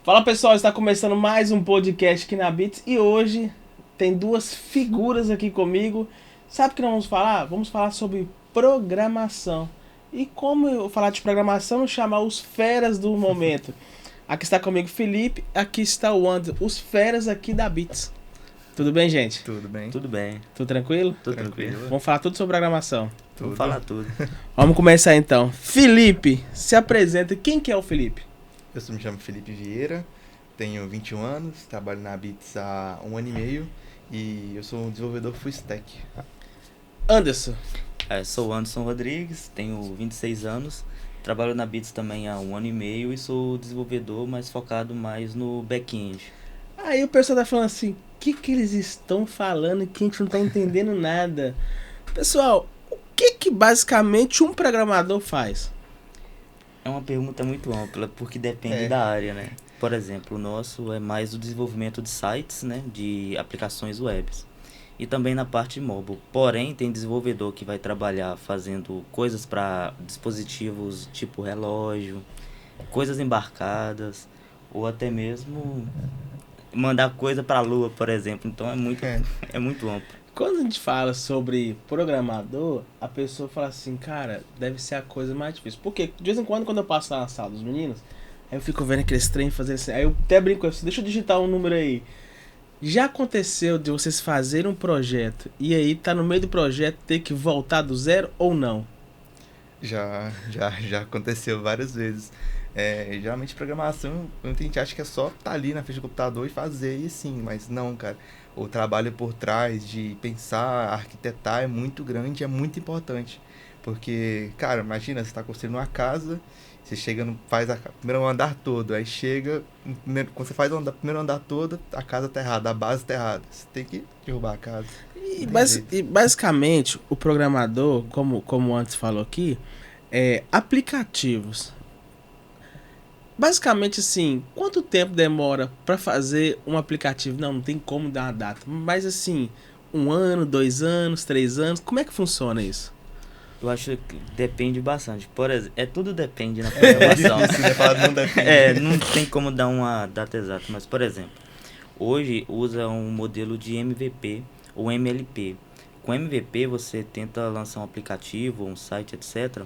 Fala pessoal, está começando mais um podcast aqui na Beats e hoje tem duas figuras aqui comigo. Sabe o que nós vamos falar? Vamos falar sobre programação. E como eu falar de programação, chamar os feras do momento. Aqui está comigo Felipe, aqui está o Anderson, os feras aqui da Beats. Tudo bem, gente? Tudo bem. Tudo bem. Tudo tranquilo? Tudo tranquilo. Vamos falar tudo sobre programação. Vamos falar tudo. Vamos começar então. Felipe, se apresenta. Quem que é o Felipe? Eu me chamo Felipe Vieira, tenho 21 anos, trabalho na Beats há 1 ano e meio e eu sou um desenvolvedor full stack. Anderson. Sou o Anderson Rodrigues, tenho 26 anos, trabalho na Beats também há 1 ano e meio e sou desenvolvedor, mas focado mais no back-end. Aí o pessoal tá falando assim, o que eles estão falando que a gente não tá entendendo nada? Pessoal, o que basicamente um programador faz? É uma pergunta muito ampla, porque depende da área, né? Por exemplo, o nosso é mais o desenvolvimento de sites, né? De aplicações webs. E também na parte mobile. Porém, tem desenvolvedor que vai trabalhar fazendo coisas para dispositivos tipo relógio, coisas embarcadas, ou até mesmo mandar coisa para a lua, por exemplo. Então é muito amplo. Quando a gente fala sobre programador, a pessoa fala assim, cara, deve ser a coisa mais difícil. Porque de vez em quando eu passo lá na sala dos meninos, aí eu fico vendo aqueles trem fazendo assim, aí eu até brinco assim, deixa eu digitar um número aí. Já aconteceu de vocês fazerem um projeto e aí tá no meio do projeto ter que voltar do zero ou não? Já aconteceu várias vezes. Geralmente programação, muita gente acha que é só estar ali na frente do computador e fazer, e sim, mas não, cara. O trabalho por trás de pensar, arquitetar é muito grande, é muito importante. Porque, cara, imagina, você está construindo uma casa, você chega, faz o primeiro andar todo, aí chega, quando você faz o primeiro andar todo, a casa tá errada, a base tá errada. Você tem que derrubar a casa. E basicamente, o programador, como antes falou aqui, aplicativos. Basicamente assim, quanto tempo demora pra fazer um aplicativo? Não tem como dar uma data, mas assim, 1 ano, 2 anos, 3 anos, como é que funciona isso? Eu acho que depende bastante. Por exemplo, tudo depende na programação. Não depende. Não tem como dar uma data exata, mas por exemplo, hoje usa um modelo de MVP ou MLP. Com MVP você tenta lançar um aplicativo, um site, etc.,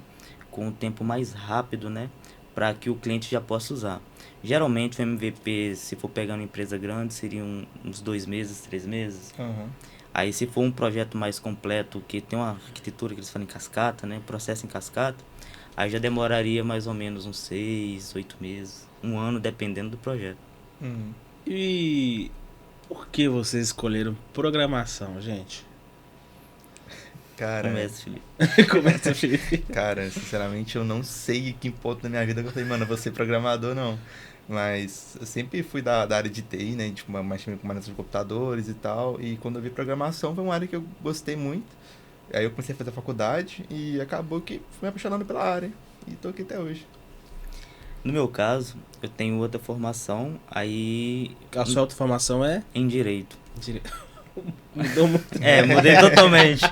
com um tempo mais rápido, né? Para que o cliente já possa usar. Geralmente o MVP, se for pegar uma empresa grande, seriam uns 2 meses, 3 meses. Uhum. Aí se for um projeto mais completo, que tem uma arquitetura que eles falam em cascata, né? Processo em cascata, aí já demoraria mais ou menos uns 6, 8 meses, 1 ano, dependendo do projeto. Uhum. E por que vocês escolheram programação, gente? Cara, Começa, Felipe. Começa, Felipe. Cara, sinceramente eu não sei que ponto da minha vida que eu falei, mano, eu vou ser programador, não. Mas eu sempre fui da área de TI, né? Tipo, mais com manutenção de computadores e tal. E quando eu vi programação foi uma área que eu gostei muito. Aí eu comecei a fazer faculdade e acabou que fui me apaixonando pela área. E tô aqui até hoje. No meu caso, eu tenho outra formação, aí A sua outra formação é? em Direito. Mudou muito. Mudei totalmente.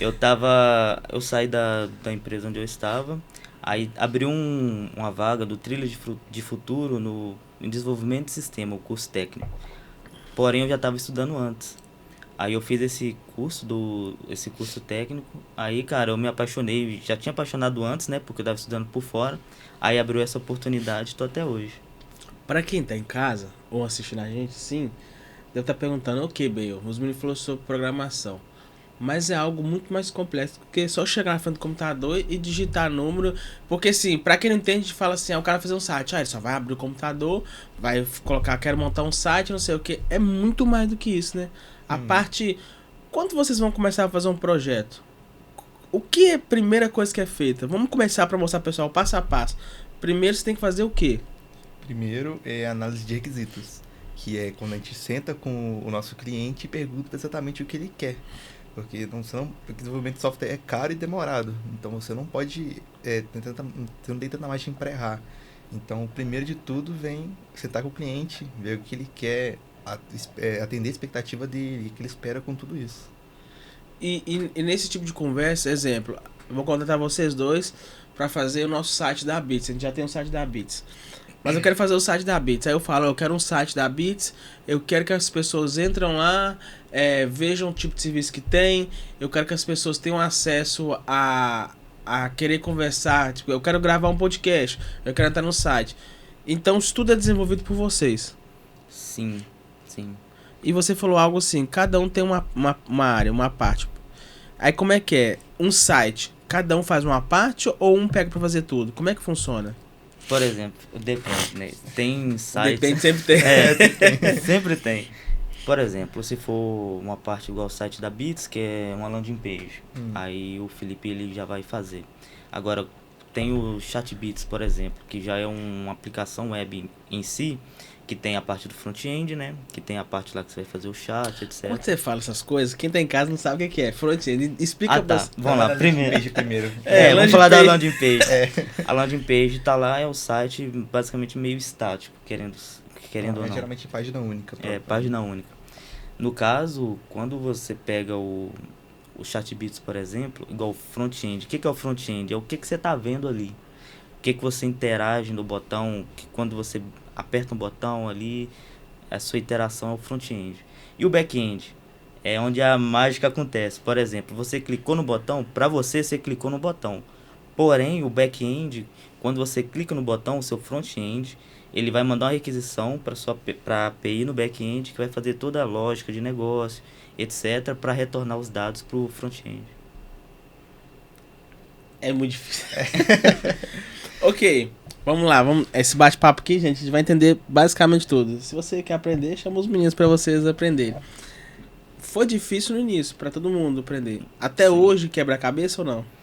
Eu saí da empresa onde eu estava, aí abriu uma vaga do Trilha de Futuro em Desenvolvimento de Sistema, o curso técnico. Porém, eu já estava estudando antes. Aí eu fiz esse curso técnico, aí, cara, eu me apaixonei, já tinha apaixonado antes, né, porque eu estava estudando por fora, aí abriu essa oportunidade e tô até hoje. Pra quem tá em casa ou assistindo a gente, sim, deve estar perguntando, ok, Bale, os meninos falaram sobre programação. Mas é algo muito mais complexo, porque só chegar na frente do computador e digitar número. Porque assim, pra quem não entende, a gente fala assim, o cara fazer um site, ele só vai abrir o computador, vai colocar, quero montar um site, não sei o que. É muito mais do que isso, né? A parte. Quando vocês vão começar a fazer um projeto? O que é a primeira coisa que é feita? Vamos começar pra mostrar pro pessoal passo a passo. Primeiro você tem que fazer o quê? Primeiro é a análise de requisitos, que é quando a gente senta com o nosso cliente e pergunta exatamente o que ele quer. Porque desenvolvimento de software é caro e demorado. Então você não pode. Você não tem tanta margem para errar. Então, primeiro de tudo, vem sentar com o cliente, ver o que ele quer, atender a expectativa dele, o que ele espera com tudo isso. E nesse tipo de conversa, exemplo, eu vou contratar vocês dois para fazer o nosso site da Beats. A gente já tem um site da Beats. mas eu quero fazer o site da Beats. Aí eu falo, eu quero um site da Beats, eu quero que as pessoas entram lá, vejam o tipo de serviço que tem, eu quero que as pessoas tenham acesso a querer conversar, tipo, eu quero gravar um podcast, eu quero entrar no site. Então isso tudo é desenvolvido por vocês. Sim, sim. E você falou algo assim, cada um tem uma área, uma parte. Aí como é que é? Um site, cada um faz uma parte ou um pega pra fazer tudo? Como é que funciona? Por exemplo, depende, né? Tem sites... Depende, sempre tem. Sempre tem. Por exemplo, se for uma parte igual o site da Beats, que é uma landing page, aí o Felipe ele já vai fazer. Agora, tem o ChatBeats, por exemplo, que já é uma aplicação web em si, que tem a parte do front-end, né? Que tem a parte lá que você vai fazer o chat, etc. Quando você fala essas coisas, quem tá em casa não sabe o que é. Front-end, explica pra você. Vamos lá, primeiro. Vamos falar da landing page. A landing page tá lá, é um site basicamente meio estático, querendo ou não. Geralmente página única. Página única. No caso, quando você pega o ChatBeats, por exemplo, igual o front-end. O que é o front-end? É o que você tá vendo ali. O que você interage no botão, que quando você aperta um botão ali, a sua interação é o front-end. E o back-end é onde a mágica acontece. Por exemplo, você clicou no botão, para você clicou no botão. Porém, o back-end, quando você clica no botão, o seu front-end, ele vai mandar uma requisição para a API no back-end, que vai fazer toda a lógica de negócio, etc, para retornar os dados para o front-end. É muito difícil. Ok. Vamos lá, esse bate-papo aqui, gente, a gente vai entender basicamente tudo. Se você quer aprender, chama os meninos pra vocês aprenderem. Foi difícil no início, pra todo mundo aprender. Até hoje, quebra a cabeça ou não?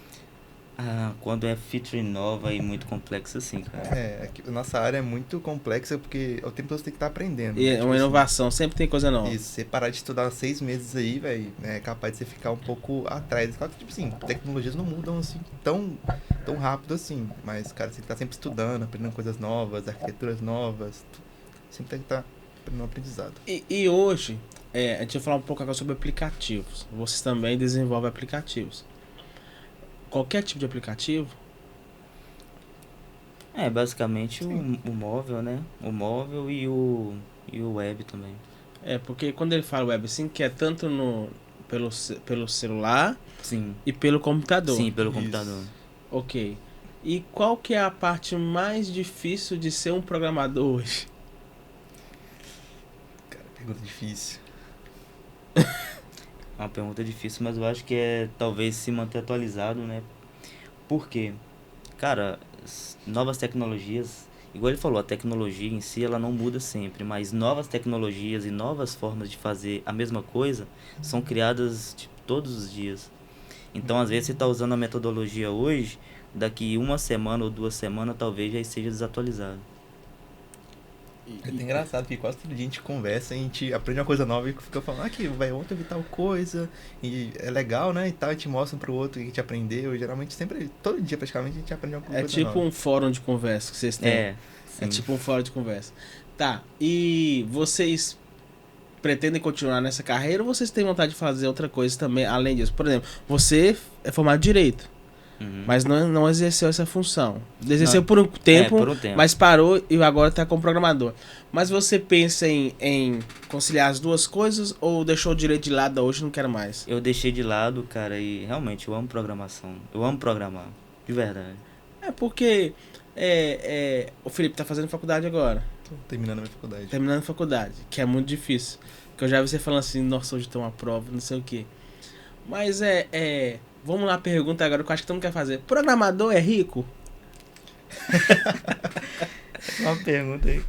Quando é feature nova e muito complexa, assim, cara. Nossa área é muito complexa porque o tempo todo você tem que estar aprendendo. E é uma inovação, sempre tem coisa nova. Isso, você parar de estudar 6 meses aí, velho, é capaz de você ficar um pouco atrás. Claro que, tipo assim, tecnologias não mudam assim tão rápido assim. Mas, cara, você tem que estar sempre estudando, aprendendo coisas novas, arquiteturas novas. Sempre tem que estar aprendendo aprendizado. E hoje, a gente vai falar um pouco agora sobre aplicativos. Vocês também desenvolvem aplicativos. Qualquer tipo de aplicativo? Basicamente o móvel, né? O móvel e o web também. Porque quando ele fala web, assim, que é tanto pelo celular, sim, e pelo computador. Sim, pelo computador. Ok. E qual que é a parte mais difícil de ser um programador hoje? Cara, pergunta difícil. É uma pergunta difícil, mas eu acho que é talvez se manter atualizado, né? Por quê? Cara, novas tecnologias, igual ele falou, a tecnologia em si ela não muda sempre, mas novas tecnologias e novas formas de fazer a mesma coisa são criadas todos os dias. Então, às vezes, você está usando a metodologia hoje, daqui 1 semana ou 2 semanas talvez já esteja desatualizado. É até engraçado que quase todo dia a gente conversa, a gente aprende uma coisa nova e fica falando, ontem eu vi tal coisa, e é legal, né, e tal, a gente mostra um pro outro o que a gente aprendeu, e geralmente todo dia praticamente a gente aprende alguma coisa nova. É tipo um fórum de conversa que vocês têm. É tipo um fórum de conversa. Tá, e vocês pretendem continuar nessa carreira ou vocês têm vontade de fazer outra coisa também, além disso? Por exemplo, você é formado em Direito. Mas não exerceu essa função. Exerceu por um tempo, mas parou e agora está como programador. Mas você pensa em conciliar as duas coisas ou deixou o direito de lado hoje e não quer mais? Eu deixei de lado, cara, e realmente eu amo programação. Eu amo programar, de verdade. Porque o Felipe tá fazendo faculdade agora. Tô terminando a minha faculdade. Terminando a faculdade, que é muito difícil. Que eu já vi você falando assim, nossa, hoje tem uma prova, não sei o quê. Mas vamos lá, pergunta agora que eu acho que todo mundo quer fazer. Programador é rico? Uma pergunta aí.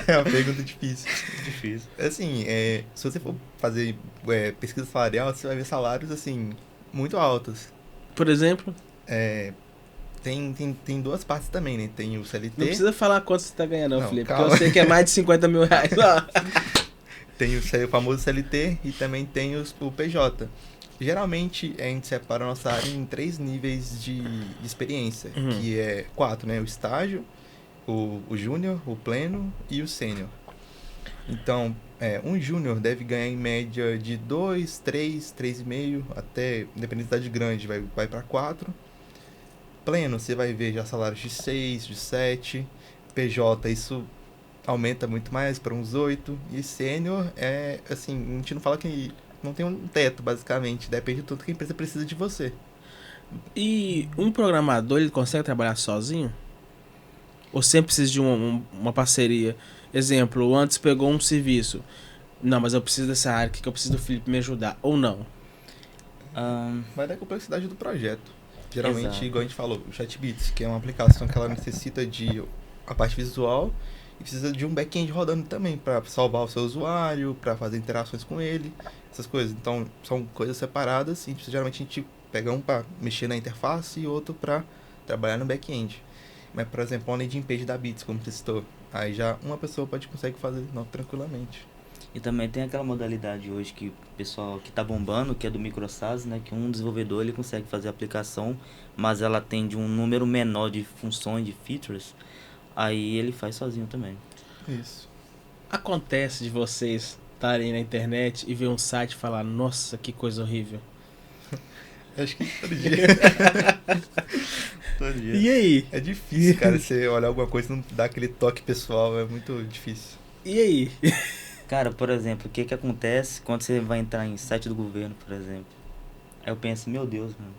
É uma pergunta difícil. Difícil. Assim, se você for fazer pesquisa salarial, você vai ver salários, assim, muito altos. Por exemplo? Tem duas partes também, né? Tem o CLT... Não precisa falar quanto você tá ganhando, não, Felipe. Calma. Porque eu sei que é mais de 50 mil reais. Tem o famoso CLT e também tem o PJ. Geralmente, a gente separa a nossa área em 3 níveis de experiência, que é 4, né? O estágio, o júnior, o pleno e o sênior. Então, um júnior deve ganhar em média de 2, 3, 3,5, até, dependendo da cidade grande, vai para 4. Pleno, você vai ver já salários de 6, de 7. PJ, isso aumenta muito mais para uns 8. E sênior é, assim, a gente não fala que não tem um teto, basicamente. Depende do tanto que a empresa precisa de você. E um programador, ele consegue trabalhar sozinho? Ou sempre precisa de uma parceria? Exemplo, o antes pegou um serviço. Não, mas eu preciso dessa área, que eu preciso do Felipe me ajudar. Ou não? Vai da complexidade do projeto. Geralmente, Exato. igual a gente falou, o ChatBits, que é uma aplicação que ela necessita de a parte visual e precisa de um back-end rodando também para salvar o seu usuário, para fazer interações com ele, essas coisas. Então, são coisas separadas e geralmente a gente pega um para mexer na interface e outro para trabalhar no back-end. Mas, por exemplo, uma landing page da Bits, como você citou, aí já uma pessoa consegue fazer tranquilamente. E também tem aquela modalidade hoje que o pessoal que tá bombando, que é do microsas, né? Que um desenvolvedor ele consegue fazer a aplicação, mas ela atende um número menor de funções, de features, aí ele faz sozinho também. Isso. Acontece de vocês estarem na internet e ver um site e falar, nossa, que coisa horrível. Acho que todo dia. Todo dia. E aí? É difícil, cara, você olhar alguma coisa e não dar aquele toque pessoal, é muito difícil. E aí? Cara, por exemplo, o que acontece quando você vai entrar em site do governo, por exemplo? Aí eu penso, meu Deus, mano.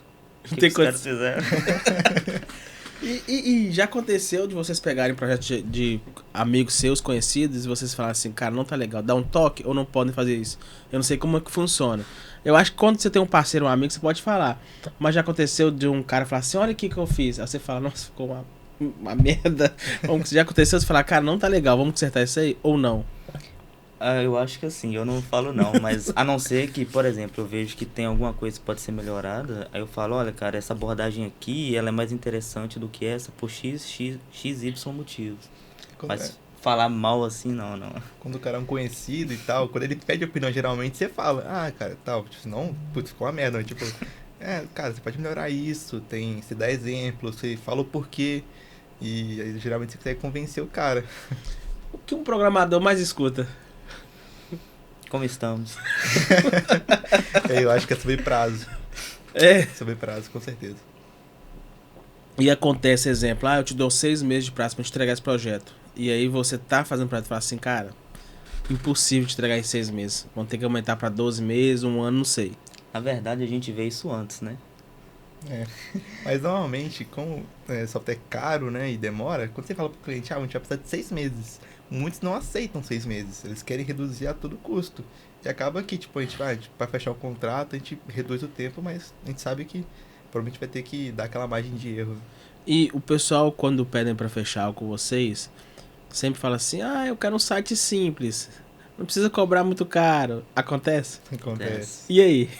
O que Tem os caras fizeram? E já aconteceu de vocês pegarem projetos de amigos seus, conhecidos, e vocês falarem assim, cara, não tá legal, dá um toque ou não podem fazer isso? Eu não sei como é que funciona. Eu acho que quando você tem um parceiro, um amigo, você pode falar. Mas já aconteceu de um cara falar assim, olha o que eu fiz. Aí você fala, nossa, ficou uma merda. Já aconteceu você falar, cara, não tá legal, vamos consertar isso aí? Ou não? Eu acho que assim, eu não falo não, mas a não ser que, por exemplo, eu vejo que tem alguma coisa que pode ser melhorada, aí eu falo, olha, cara, essa abordagem aqui, ela é mais interessante do que essa por XY motivos. Mas falar mal assim, não. Quando o cara é um conhecido e tal, quando ele pede opinião, geralmente você fala, ah, cara, tal, tipo, não, putz, ficou uma merda, tipo, cara, você pode melhorar isso, você dá exemplo, você fala o porquê, e aí geralmente você consegue convencer o cara. O que um programador mais escuta? Como estamos? Eu acho que é sobre prazo. É. Sobre prazo, com certeza. E acontece, exemplo, eu te dou 6 meses de prazo pra te entregar esse projeto. E aí você tá fazendo projeto e fala assim, cara, impossível te entregar em 6 meses. Vamos ter que aumentar pra 12 meses, um ano, não sei. Na verdade, a gente vê isso antes, né? Mas normalmente, como software é caro, né, e demora, quando você fala pro cliente, a gente vai precisar de 6 meses. Muitos não aceitam 6 meses, eles querem reduzir a todo custo. E acaba que, tipo, a gente vai, pra fechar o contrato, a gente reduz o tempo, mas a gente sabe que provavelmente vai ter que dar aquela margem de erro. E o pessoal, quando pedem pra fechar algo com vocês, sempre fala assim, eu quero um site simples. Não precisa cobrar muito caro. Acontece? Acontece. E aí?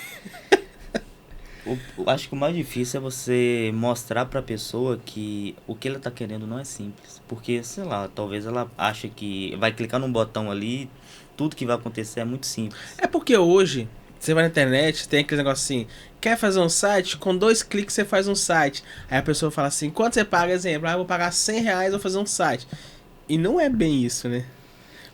Eu acho que o mais difícil é você mostrar pra pessoa que o que ela tá querendo não é simples. Porque, sei lá, talvez ela ache que vai clicar num botão ali, tudo que vai acontecer é muito simples. É porque hoje, você vai na internet, tem aquele negócio assim, quer fazer um site? Com 2 cliques você faz um site. Aí a pessoa fala assim, quanto você paga? Exemplo, eu vou pagar R$100, vou fazer um site. E não é bem isso, né?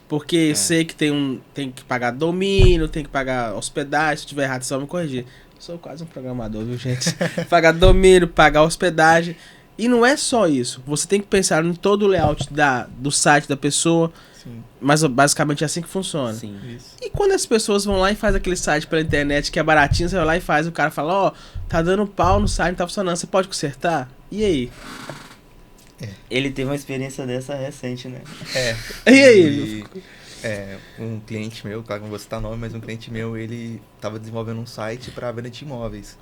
Porque sei que tem que pagar domínio, tem que pagar hospedagem, se tiver errado, só me corrigir. Sou quase um programador, viu, gente? Pagar domínio, pagar hospedagem. E não é só isso. Você tem que pensar em todo o layout do site da pessoa. Sim. Mas basicamente é assim que funciona. Sim. Isso. E quando as pessoas vão lá e fazem aquele site pela internet que é baratinho, você vai lá e faz, o cara fala, tá dando pau no site, não tá funcionando, você pode consertar? E aí? Ele teve uma experiência dessa recente, né? E aí? Um cliente meu, claro que não vou citar nome, mas um cliente meu, ele estava desenvolvendo um site para venda de imóveis.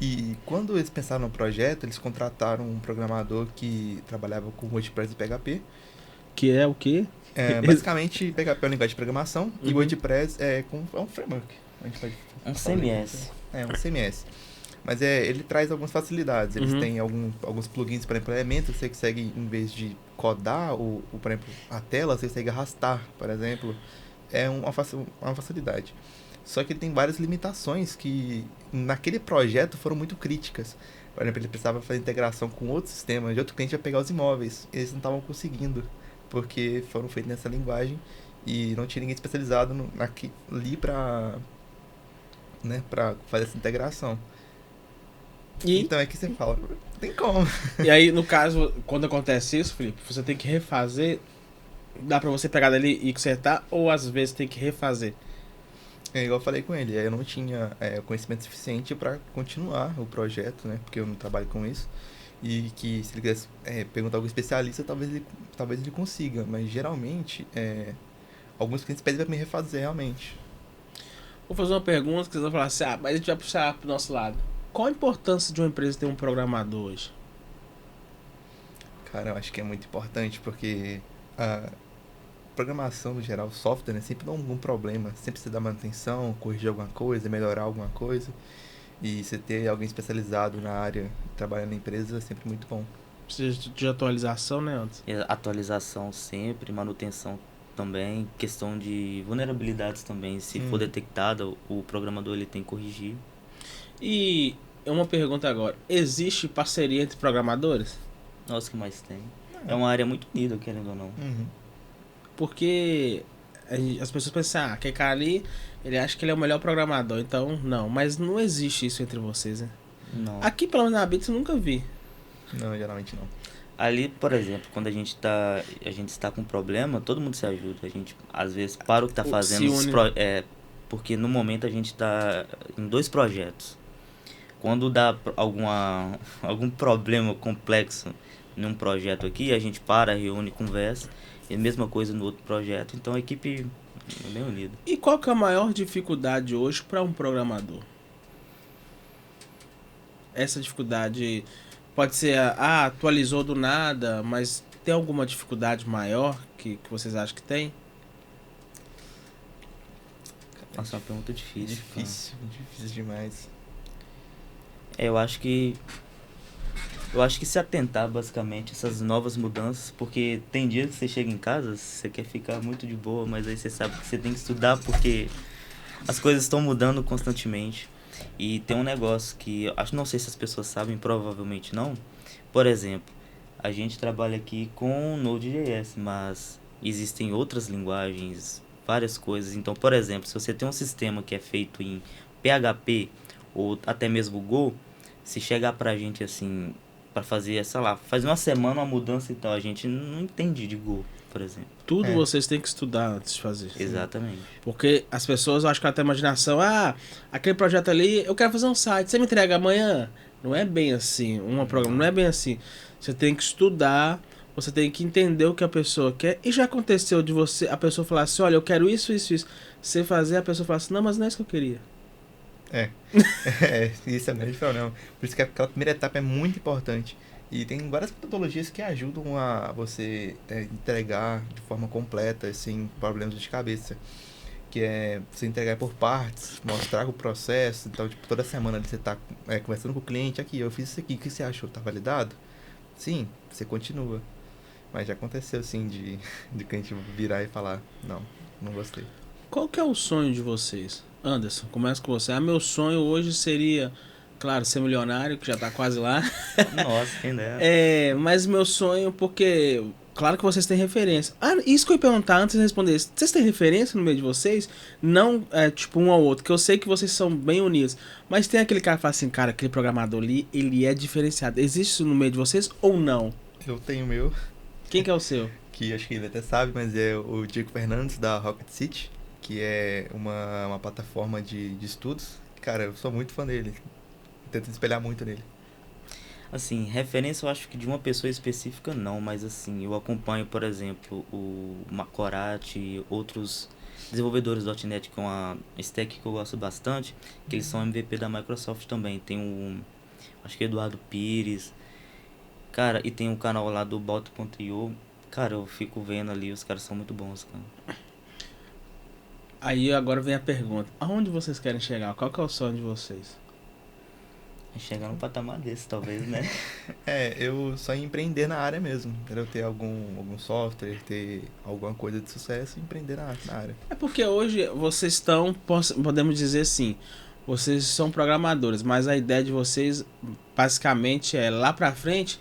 E quando eles pensaram no projeto, eles contrataram um programador que trabalhava com WordPress e PHP. Que é o quê? Basicamente, PHP é uma linguagem de programação e Uhum. WordPress é um framework. A gente pode Um falar CMS. um CMS. Mas ele traz algumas facilidades. Eles Uhum. têm alguns plugins, por exemplo, elementos. Você consegue, em vez de codar, por exemplo, a tela, você consegue arrastar, por exemplo. É uma facilidade. Só que ele tem várias limitações que, naquele projeto, foram muito críticas. Por exemplo, ele precisava fazer integração com outro sistema, de outro cliente ia pegar os imóveis. Eles não estavam conseguindo, porque foram feitos nessa linguagem e não tinha ninguém especializado ali para fazer essa integração. E, Então é que você fala, não tem como. e aí, no caso, quando acontece isso, Felipe, você tem que refazer. Dá pra você pegar dali e consertar, ou às vezes tem que refazer? É igual eu falei com ele, eu não tinha conhecimento suficiente para continuar o projeto, né? Porque eu não trabalho com isso. E que se ele quisesse perguntar a algum especialista, talvez ele consiga. Mas geralmente, alguns clientes pedem para me refazer realmente. Vou fazer uma pergunta que vocês vão falar assim, mas a gente vai puxar pro nosso lado. Qual a importância de uma empresa ter um programador hoje? Cara, eu acho que é muito importante porque a programação no geral, software, né, sempre dá algum problema. Sempre se dá manutenção, corrigir alguma coisa, melhorar alguma coisa. E você ter alguém especializado na área, trabalhando na empresa, é sempre muito bom. Precisa de atualização, né, antes? Atualização sempre, manutenção também, questão de vulnerabilidades também. Se for detectada, o programador ele tem que corrigir. E uma pergunta agora. Existe parceria entre programadores? Nossa, o que mais tem? É uma área muito unida, querendo ou não. Uhum. Porque as pessoas pensam, aquele cara ali, ele acha que ele é o melhor programador, então não. Mas não existe isso entre vocês, né? Não. Aqui, pelo menos na Bits, eu nunca vi. Não, geralmente não. Ali, por exemplo, quando a gente está com problema, todo mundo se ajuda. A gente, às vezes, para o que está fazendo. Se une. Porque no momento a gente está em 2 projetos. Quando dá algum problema complexo num projeto aqui, a gente para, reúne, conversa. E a mesma coisa no outro projeto. Então a equipe é bem unida. E qual que é a maior dificuldade hoje para um programador? Essa dificuldade pode ser, atualizou do nada, mas tem alguma dificuldade maior que vocês acham que tem? Nossa, é uma pergunta difícil. Difícil demais. Eu acho que se atentar basicamente a essas novas mudanças, porque tem dias que você chega em casa, você quer ficar muito de boa, mas aí você sabe que você tem que estudar porque as coisas estão mudando constantemente. E tem um negócio que eu não sei se as pessoas sabem, provavelmente não. Por exemplo, a gente trabalha aqui com Node.js, mas existem outras linguagens, várias coisas. Então, por exemplo, se você tem um sistema que é feito em PHP ou até mesmo Go, se chegar pra gente assim, pra fazer, sei lá, faz uma semana uma mudança e tal, a gente não entende de Go, por exemplo. Tudo vocês têm que estudar antes de fazer. Exatamente. Porque as pessoas acham que ela tem imaginação, aquele projeto ali, eu quero fazer um site, você me entrega amanhã? Não é bem assim, programa não é bem assim. Você tem que estudar, você tem que entender o que a pessoa quer. E já aconteceu de a pessoa falar assim, olha, eu quero isso, isso, isso. Você fazer, a pessoa falar assim, não, mas não é isso que eu queria. Isso é o grande problema. Por isso que aquela primeira etapa é muito importante. E tem várias metodologias que ajudam a você entregar de forma completa, sem problemas de cabeça. Que é você entregar por partes, mostrar o processo. Então, tipo, toda semana você tá conversando com o cliente, aqui, eu fiz isso aqui, o que você achou? Tá validado? Sim, você continua. Mas já aconteceu, assim, de cliente virar e falar, não gostei. Qual que é o sonho de vocês? Anderson, começa com você. Meu sonho hoje seria, claro, ser milionário, que já tá quase lá. Nossa, quem dera. Mas meu sonho, porque, claro que vocês têm referência. Isso que eu ia perguntar antes de responder isso. Vocês têm referência no meio de vocês? Não, tipo, um ao outro, que eu sei que vocês são bem unidos. Mas tem aquele cara que fala assim, cara, aquele programador ali, ele é diferenciado. Existe isso no meio de vocês ou não? Eu tenho o meu. Quem que é o seu? Que acho que ele até sabe, mas é o Diego Fernandes, da Rocket City, que é uma plataforma de estudos. Cara, eu sou muito fã dele. Tento me espelhar muito nele. Assim, referência eu acho que de uma pessoa específica não, mas assim, eu acompanho, por exemplo, o Macorati, outros desenvolvedores do .NET, que é uma stack que eu gosto bastante, que eles são MVP da Microsoft também. Tem acho que Eduardo Pires, cara, e tem um canal lá do Balto.io. Cara, eu fico vendo ali, os caras são muito bons, cara. Aí agora vem a pergunta. Aonde vocês querem chegar? Qual que é o sonho de vocês? Chegar num patamar desse, talvez, né? Eu só ia empreender na área mesmo. Eu ter algum software, ter alguma coisa de sucesso e empreender na área. É porque hoje vocês estão, podemos dizer assim, vocês são programadores, mas a ideia de vocês basicamente é lá pra frente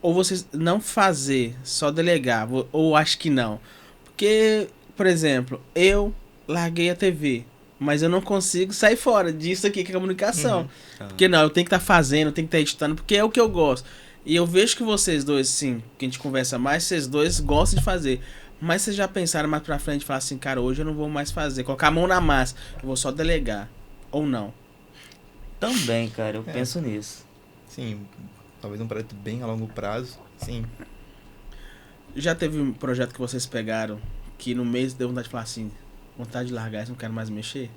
ou vocês não fazer, só delegar, ou acho que não. Porque, por exemplo, eu larguei a TV. mas eu não consigo sair fora disso aqui, que é comunicação. Uhum. Porque não, eu tenho que estar fazendo, eu tenho que estar editando, porque é o que eu gosto. E eu vejo que vocês dois, sim, que a gente conversa mais, vocês dois gostam de fazer. Mas vocês já pensaram mais pra frente e falar assim, cara, hoje eu não vou mais fazer, colocar a mão na massa, eu vou só delegar. Ou não? Também, cara, eu penso nisso. Sim, talvez um projeto bem a longo prazo, sim. Já teve um projeto que vocês pegaram que no mês deu vontade de falar assim, vontade de largar isso, não quero mais mexer?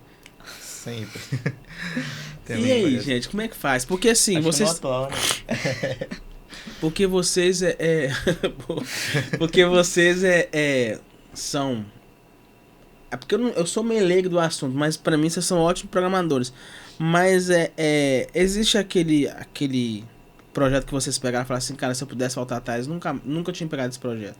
Sempre. E aí, gente, como é que faz? Porque assim, Acho vocês... que no atual, né? Porque vocês porque vocês são... É porque eu sou meio leigo do assunto, mas pra mim vocês são ótimos programadores. Mas existe aquele projeto que vocês pegaram e falaram assim, cara, se eu pudesse voltar atrás, nunca tinha pegado esse projeto.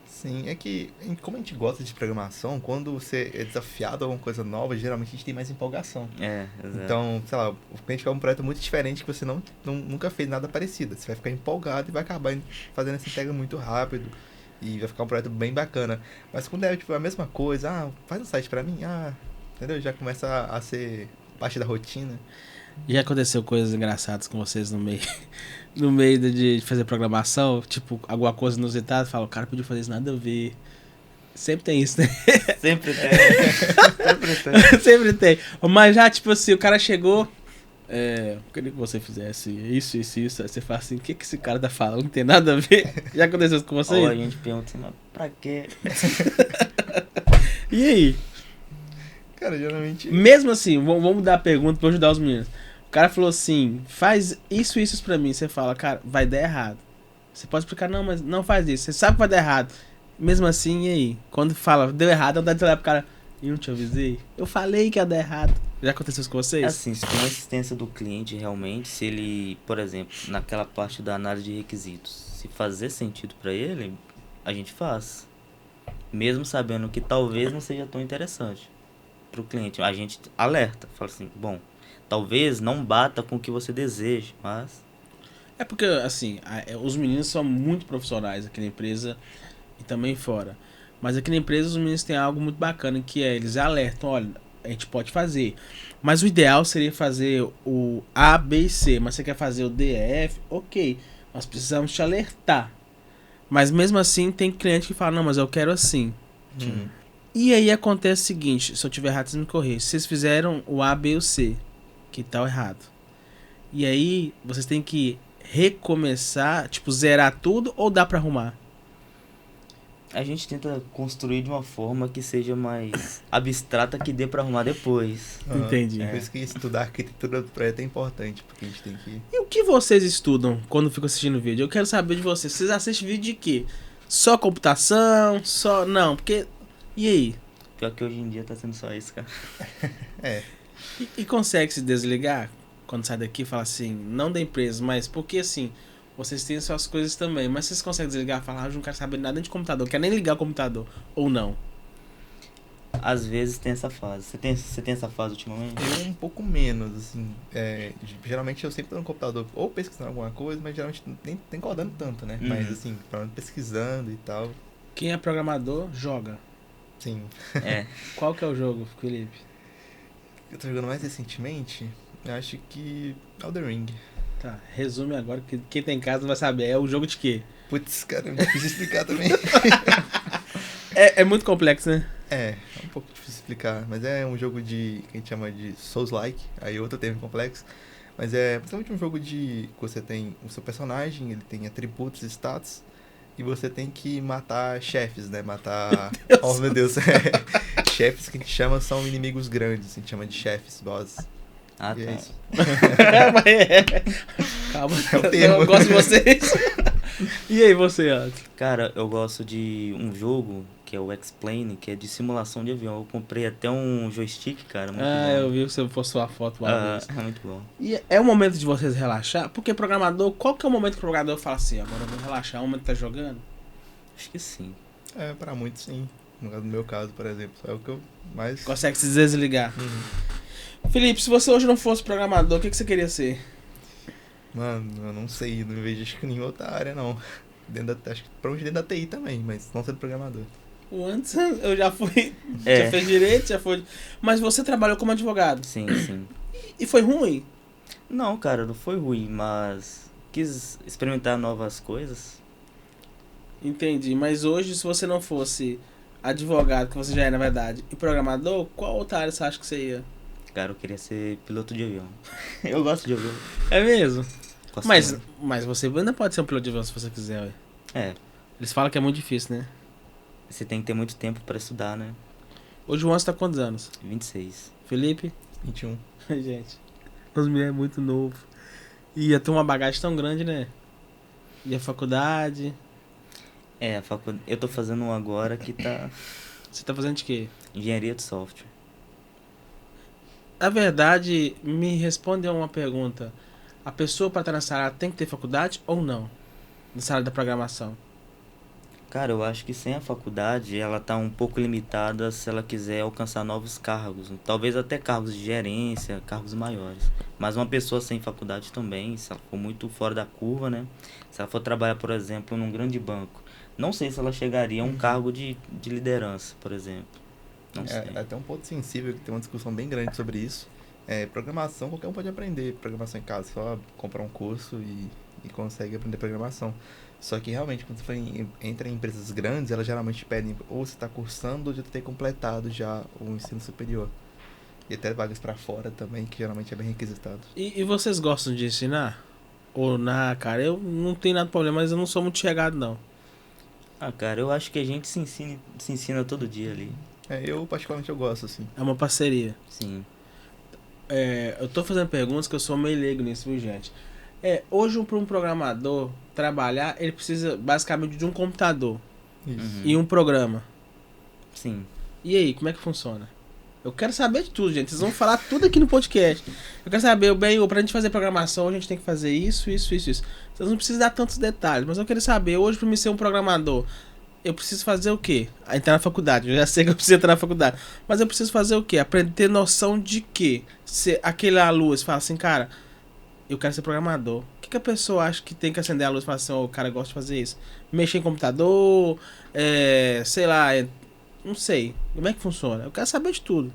Sim, é que como a gente gosta de programação, quando você é desafiado a alguma coisa nova, geralmente a gente tem mais empolgação. Exato. Então, sei lá, o cliente quer um projeto muito diferente que você nunca fez nada parecido. Você vai ficar empolgado e vai acabar fazendo essa entrega muito rápido. E vai ficar um projeto bem bacana. Mas quando é tipo, a mesma coisa, faz um site pra mim, entendeu? Já começa a ser parte da rotina. Já aconteceu coisas engraçadas com vocês no meio, no meio de fazer programação? Tipo, alguma coisa inusitada? Fala, o cara pediu fazer isso, nada a ver. Sempre tem isso, né? Sempre tem. Sempre tem. Sempre tem. Mas já, tipo assim, o cara chegou... eu queria que você fizesse isso. Aí você fala assim, o que esse cara tá falando? Não tem nada a ver. Já aconteceu isso com vocês? Ou a gente pergunta assim, mas pra quê? E aí? Cara, geralmente... Mesmo assim, vamos mudar a pergunta pra ajudar os meninos. O cara falou assim, faz isso pra mim. Você fala, cara, vai dar errado. Você pode explicar, não, mas não faz isso. Você sabe que vai dar errado. Mesmo assim, e aí? Quando fala, deu errado, dá de olhar pro cara, eu não te avisei? Eu falei que ia dar errado. Já aconteceu isso com vocês? Assim, se tem uma assistência do cliente realmente, se ele, por exemplo, naquela parte da análise de requisitos, se fazer sentido pra ele, a gente faz. Mesmo sabendo que talvez não seja tão interessante pro cliente. A gente alerta, fala assim, bom, talvez não bata com o que você deseja, mas... É porque, assim, os meninos são muito profissionais aqui na empresa e também fora. Mas aqui na empresa os meninos têm algo muito bacana, que eles alertam, olha, a gente pode fazer. Mas o ideal seria fazer o A, B e C. Mas você quer fazer o D, E, F? Ok. Nós precisamos te alertar. Mas mesmo assim tem cliente que fala, não, mas eu quero assim. E aí acontece o seguinte, se eu tiver errado, vocês me corrigem. Vocês fizeram o A, B e o C, que tá errado. E aí vocês têm que recomeçar, tipo, zerar tudo ou dá pra arrumar? A gente tenta construir de uma forma que seja mais abstrata, que dê pra arrumar depois. Entendi. Por isso que estudar arquitetura do projeto é importante, porque a gente tem que... E o que vocês estudam quando ficam assistindo vídeo? Eu quero saber de vocês. Vocês assistem vídeo de quê? Só computação? Só... Não, porque... E aí? Pior que hoje em dia tá sendo só isso, cara. E consegue se desligar? Quando sai daqui e fala assim, não da empresa, mas porque assim... Vocês têm suas coisas também, mas vocês conseguem desligar e falar, eu não quero saber nada nem de computador, quero nem ligar o computador, ou não? Às vezes tem essa fase. Você tem essa fase ultimamente? Eu um pouco menos, assim. Geralmente eu sempre tô no computador ou pesquisando alguma coisa, mas geralmente nem codando tanto, né? Mas assim, pesquisando e tal. Quem é programador, joga. Sim. Qual que é o jogo, Felipe? Eu tô jogando mais recentemente, eu acho que Elden Ring. Tá, resume agora, que quem tá em casa não vai saber. É o jogo de quê? Putz, cara, eu preciso explicar também. É muito complexo, né? É um pouco difícil explicar, mas é um jogo que a gente chama de Souls-like, aí outro termo complexo. Mas é basicamente um jogo que você tem o seu personagem, ele tem atributos e status, e você tem que matar chefes, né? Matar... Oh, meu Deus. Chefes que a gente chama são inimigos grandes, a gente chama de chefes, bosses. Ah, E tá. é isso. Calma, É o termo. eu gosto de vocês. E aí, você, Otto? Cara, eu gosto de um jogo que é o X-Plane, que é de simulação de avião. Eu comprei até um joystick, cara, muito bom. Eu vi que você postou a foto uma vez. É muito bom. E é o momento de vocês relaxar? Porque programador, qual que é o momento que o programador fala assim, agora eu vou relaxar, é o momento que tá jogando? Acho que sim. Pra muitos, sim. No meu caso, por exemplo, é o que eu mais... Consegue se desligar. Felipe, se você hoje não fosse programador, o que você queria ser? Mano, eu não sei, não vejo acho que em nenhuma outra área, não. Acho que provavelmente dentro da TI também, mas não sendo programador. O Anderson, eu já fui. É. Já fez direito, já foi. Mas você trabalhou como advogado. Sim, sim. E foi ruim? Não, cara, não foi ruim, mas quis experimentar novas coisas. Entendi. Mas hoje, se você não fosse advogado, que você já é na verdade, e programador, qual outra área você acha que você ia? Cara, eu queria ser piloto de avião. Eu gosto de avião. É mesmo? Gosto Mas, muito. mas você ainda pode ser um piloto de avião se você quiser, ué. É, Eles falam que é muito difícil, né? você tem que ter muito tempo pra estudar, né? Hoje o Anderson tá com quantos anos? 26. Felipe? 21. Gente, os meninos é muito novo. E ia ter uma bagagem tão grande, né? E a faculdade. É, eu tô fazendo um agora que tá Você tá fazendo de quê? engenharia de software. Na verdade, me responde a uma pergunta. A pessoa para estar nessa área tem que ter faculdade ou não? Nessa área da programação. Cara, eu acho que sem a faculdade ela tá um pouco limitada se ela quiser alcançar novos cargos. Talvez até cargos de gerência, cargos maiores. Mas uma pessoa sem faculdade também, se ela for muito fora da curva, né? Se ela for trabalhar, por exemplo, num grande banco, não sei se ela chegaria a um cargo de liderança, por exemplo. Não sei. É até um ponto sensível, que tem uma discussão bem grande sobre isso. Programação, qualquer um pode aprender programação em casa, só comprar um curso e consegue aprender programação. Só que realmente, quando você entra em empresas grandes, elas geralmente pedem ou você está cursando ou já ter completado já o ensino superior. E até vagas para fora também, que geralmente é bem requisitado. E vocês gostam de ensinar? Ou na cara, eu não tenho nada de problema, mas eu não sou muito chegado, não. Ah, cara, eu acho que a gente se ensina todo dia ali. Eu particularmente eu gosto, assim. É uma parceria. Sim. Eu tô fazendo perguntas que eu sou meio leigo nisso, viu, gente? Hoje, para um programador trabalhar, ele precisa basicamente de um computador Isso. Uhum. e um programa. Sim. E aí, como é que funciona? Eu quero saber de tudo, gente. Vocês vão falar tudo aqui no podcast. Eu quero saber, pra gente fazer programação, a gente tem que fazer isso. Vocês não precisam dar tantos detalhes, mas eu quero saber, hoje, pra mim ser um programador, eu preciso fazer o quê? Entrar na faculdade. Eu já sei que eu preciso entrar na faculdade. Mas eu preciso fazer o quê? Aprender a ter noção de quê? Se aquele a luz fala assim, cara, eu quero ser programador. O que a pessoa acha que tem que acender a luz e falar assim, o cara gosta de fazer isso? Mexer em computador, sei lá, não sei. Como é que funciona? Eu quero saber de tudo.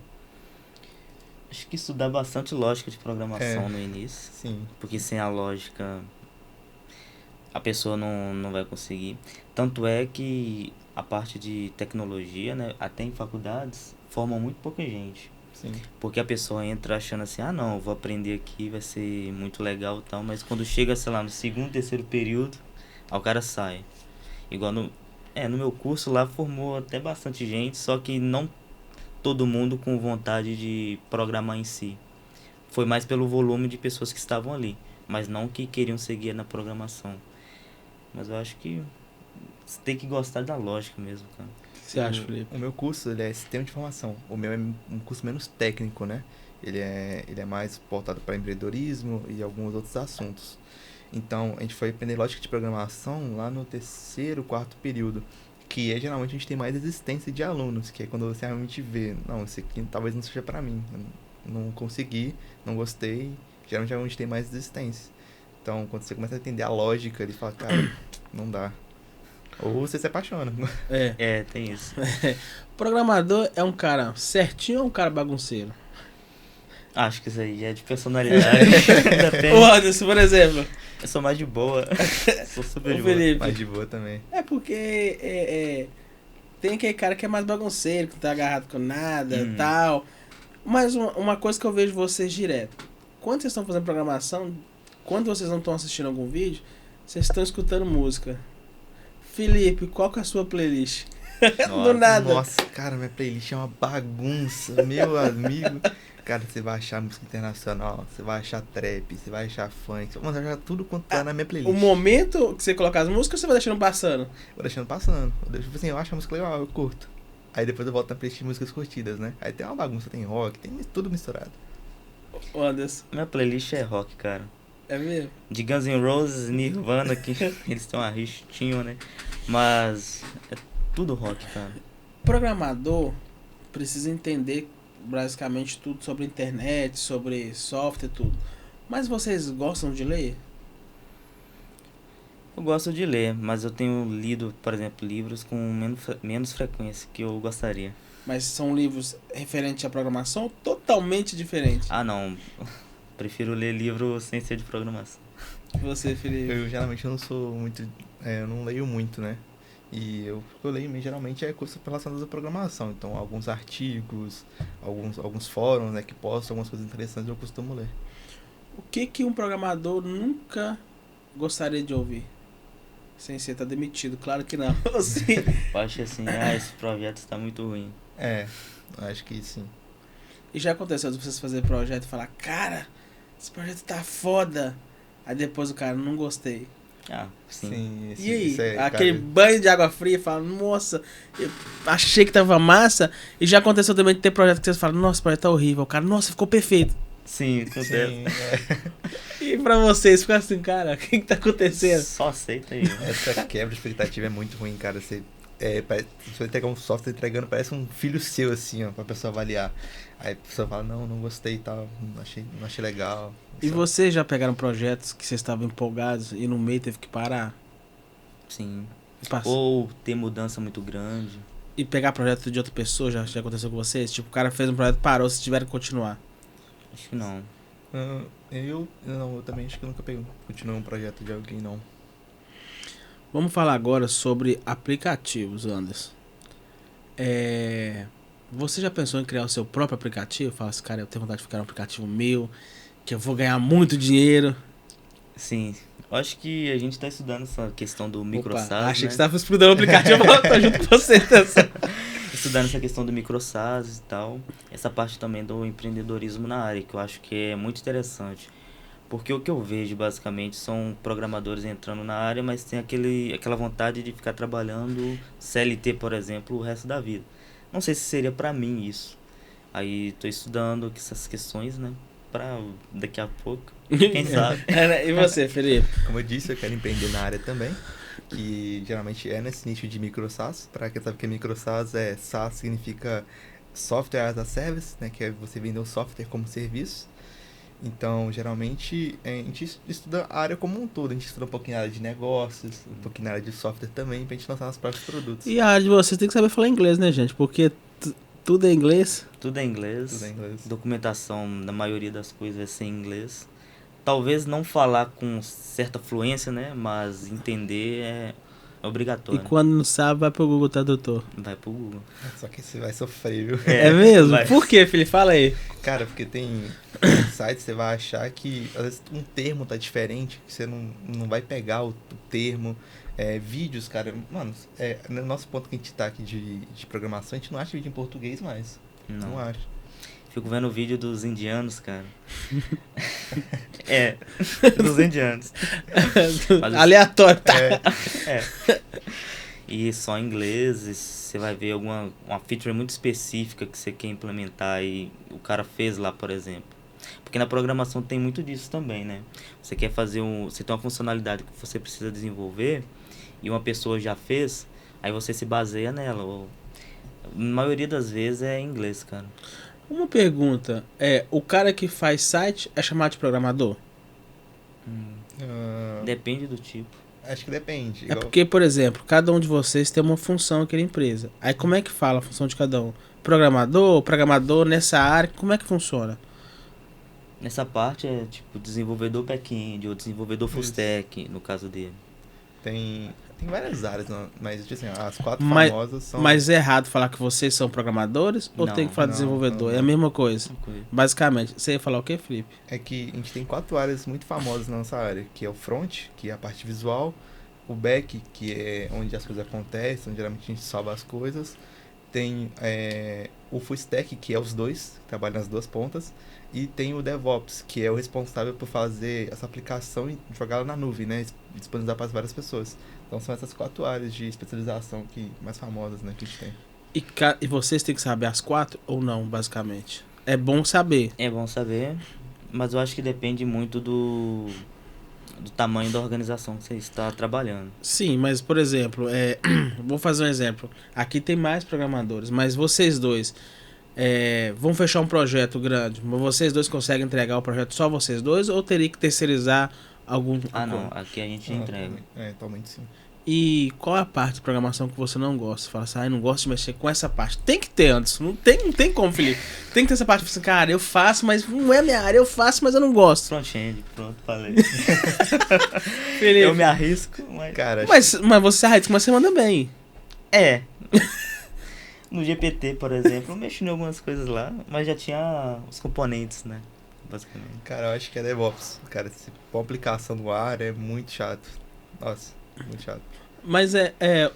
Acho que estudar bastante lógica de programação no início. Sim. Porque sem a lógica a pessoa não vai conseguir. Tanto é que a parte de tecnologia, né, até em faculdades, forma muito pouca gente. Sim. Porque a pessoa entra achando assim, ah não, eu vou aprender aqui, vai ser muito legal e tal. Mas quando chega, sei lá, no segundo, terceiro período, aí o cara sai. Igual no meu curso lá formou até bastante gente, só que não todo mundo com vontade de programar em si. Foi mais pelo volume de pessoas que estavam ali, mas não que queriam seguir na programação. Mas eu acho que você tem que gostar da lógica mesmo, cara. O que você acha, Felipe? O meu curso, ele é sistema de informação. O meu é um curso menos técnico, né? Ele é mais voltado para empreendedorismo e alguns outros assuntos. Então, a gente foi aprender lógica de programação lá no terceiro, quarto período. Que geralmente a gente tem mais resistência de alunos, que é quando você realmente vê, não, isso aqui talvez não seja para mim. Eu não consegui, não gostei. Geralmente a gente tem mais resistência. Então, quando você começa a entender a lógica, ele fala, cara, não dá. Ou você se apaixona. Tem isso. Programador é um cara certinho ou um cara bagunceiro? Acho que isso aí é de personalidade. Depende. O Anderson, por exemplo. Eu sou mais de boa. Sou super O de boa. Felipe. Mas de boa também. É porque tem aquele cara que é mais bagunceiro, que não tá agarrado com nada e tal. Mas uma coisa que eu vejo vocês direto. Quando vocês estão fazendo programação, quando vocês não estão assistindo algum vídeo, vocês estão escutando música. Felipe, qual que é a sua playlist? Do nada. Nossa, cara, minha playlist é uma bagunça, meu amigo. Cara, você vai achar música internacional, você vai achar trap, você vai achar funk, você vai achar tudo quanto tá na minha playlist. O momento que você coloca as músicas, você vai deixando passando? Vou deixando passando. Tipo assim, eu acho a música legal, eu curto. Aí depois eu volto na playlist de músicas curtidas, né? Aí tem uma bagunça, tem rock, tem tudo misturado. O Anderson. Minha playlist é rock, cara. É mesmo? De Guns N' Roses, Nirvana, que eles têm uma rixinha, né? Mas é tudo rock, cara. Programador precisa entender basicamente tudo sobre internet, sobre software, tudo. Mas vocês gostam de ler? Eu gosto de ler, mas eu tenho lido, por exemplo, livros com menos frequência que eu gostaria. Mas são livros referentes à programação totalmente diferentes. Ah, não. Prefiro ler livro sem ser de programação. Você, Felipe? Eu geralmente não sou muito. Eu não leio muito, né? E o que eu leio geralmente é coisas relacionadas à programação. Então, alguns artigos, alguns fóruns, né, que postam algumas coisas interessantes eu costumo ler. O que um programador nunca gostaria de ouvir? Sem ser tá demitido, claro que não. Sim. Eu acho assim, esse projeto está muito ruim. Acho que sim. E já aconteceu de vocês fazerem projeto e falar, cara, esse projeto tá foda. Aí depois o cara, não gostei. Ah, sim. E aí? Isso Aquele banho de água fria, fala, nossa, eu achei que tava massa. E já aconteceu também de ter projeto que vocês falam, nossa, esse projeto tá horrível. O cara, nossa, ficou perfeito. Sim, acontece. E pra vocês, fica assim, cara, o que tá acontecendo? Só aceita aí. Essa quebra de expectativa é muito ruim, cara. Você entregar um software entregando, parece um filho seu, assim, ó, pra pessoa avaliar. Aí a pessoa fala, não gostei e tal, não achei legal. E vocês já pegaram projetos que vocês estavam empolgados e no meio teve que parar? Sim. Passou. Ou ter mudança muito grande. E pegar projeto de outra pessoa, já aconteceu com vocês? Tipo, o cara fez um projeto, parou, vocês tiveram que continuar. Acho que não. Eu também acho que eu nunca continuei um projeto de alguém, não. Vamos falar agora sobre aplicativos, Anderson. Você já pensou em criar o seu próprio aplicativo? Fala assim, cara, eu tenho vontade de criar um aplicativo meu, que eu vou ganhar muito dinheiro. Sim. Eu acho que a gente tá estudando essa questão do microSaaS, Achei né? que você estava estudando o aplicativo, eu tô junto com você. Estudando essa questão do microSaaS e tal. Essa parte também do empreendedorismo na área, que eu acho que é muito interessante. Porque o que eu vejo, basicamente, são programadores entrando na área, mas tem aquela vontade de ficar trabalhando CLT, por exemplo, o resto da vida. Não sei se seria pra mim isso. Aí tô estudando essas questões, né? Pra daqui a pouco, quem sabe. E você, Felipe? Como eu disse, eu quero empreender na área também, que geralmente é nesse nicho de microSaaS. Para quem sabe que microSaaS SaaS significa Software as a Service, né? Que é você vender o software como serviço. Então, geralmente, a gente estuda a área como um todo. A gente estuda um pouquinho na área de negócios, um pouquinho na área de software também, pra gente lançar nossos próprios produtos. E a área de vocês tem que saber falar inglês, né, gente? Porque tudo é inglês. Tudo é inglês. Tudo é inglês. Documentação, na maioria das coisas, é sem inglês. Talvez não falar com certa fluência, né? Mas entender é obrigatório. E quando não sabe, vai pro Google Tradutor. Vai pro Google. Só que você vai sofrer, viu? É mesmo? vai. Por quê, Felipe? Fala aí. Cara, porque tem sites que você vai achar que às vezes um termo tá diferente, que você não vai pegar o termo. Vídeos, cara, mano, no nosso ponto que a gente tá aqui de programação, a gente não acha vídeo em português mais. Não acha. Fico vendo o vídeo dos indianos, cara. Dos indianos. Mas, aleatório, tá? E só em inglês, e você vai ver uma feature muito específica que você quer implementar e o cara fez lá, por exemplo. Porque na programação tem muito disso também, né? Você quer fazer você tem uma funcionalidade que você precisa desenvolver e uma pessoa já fez, aí você se baseia nela. Na maioria das vezes é em inglês, cara. Uma pergunta, o cara que faz site é chamado de programador? Depende do tipo. Acho que depende. É porque, por exemplo, cada um de vocês tem uma função naquela empresa. Aí como é que fala a função de cada um? Programador nessa área, como é que funciona? Nessa parte é tipo desenvolvedor back-end ou desenvolvedor full stack, no caso dele. Tem várias áreas, mas assim, as 4 famosas são... Mas é errado falar que vocês são programadores ou tem que falar desenvolvedor? Não. É a mesma coisa. Basicamente. Você ia falar o quê, Felipe? É que a gente tem 4 áreas muito famosas na nossa área, que é o front, que é a parte visual, o back, que é onde as coisas acontecem, onde geralmente a gente salva as coisas. Tem o full stack, que é os dois, que trabalham nas duas pontas. E tem o DevOps, que é o responsável por fazer essa aplicação e jogá-la na nuvem, né? Disponibilizar para várias pessoas. Então são essas 4 áreas de especialização mais famosas, né, que a gente tem. E vocês têm que saber as 4 ou não, basicamente? É bom saber. É bom saber, mas eu acho que depende muito do tamanho da organização que você está trabalhando. Sim, mas por exemplo, vou fazer um exemplo. Aqui tem mais programadores, mas vocês dois vão fechar um projeto grande, mas vocês dois conseguem entregar o projeto só vocês dois ou teria que terceirizar Não, aqui a gente entrega. Atualmente sim. E qual é a parte de programação que você não gosta? Você fala assim, não gosto de mexer com essa parte. Tem que ter, Anderson. Não tem como, Felipe. Tem que ter essa parte. Assim, cara, eu faço, mas não é minha área. Eu faço, mas eu não gosto. Front-end, pronto, falei. Felipe. Eu me arrisco, mas... Cara, Mas você se arrisca, mas você manda bem. No GPT, por exemplo, eu mexi em algumas coisas lá, mas já tinha os componentes, né? Basicamente. cara, eu acho que é DevOps. Cara, se for aplicação no ar é muito chato. Nossa, muito chato. Mas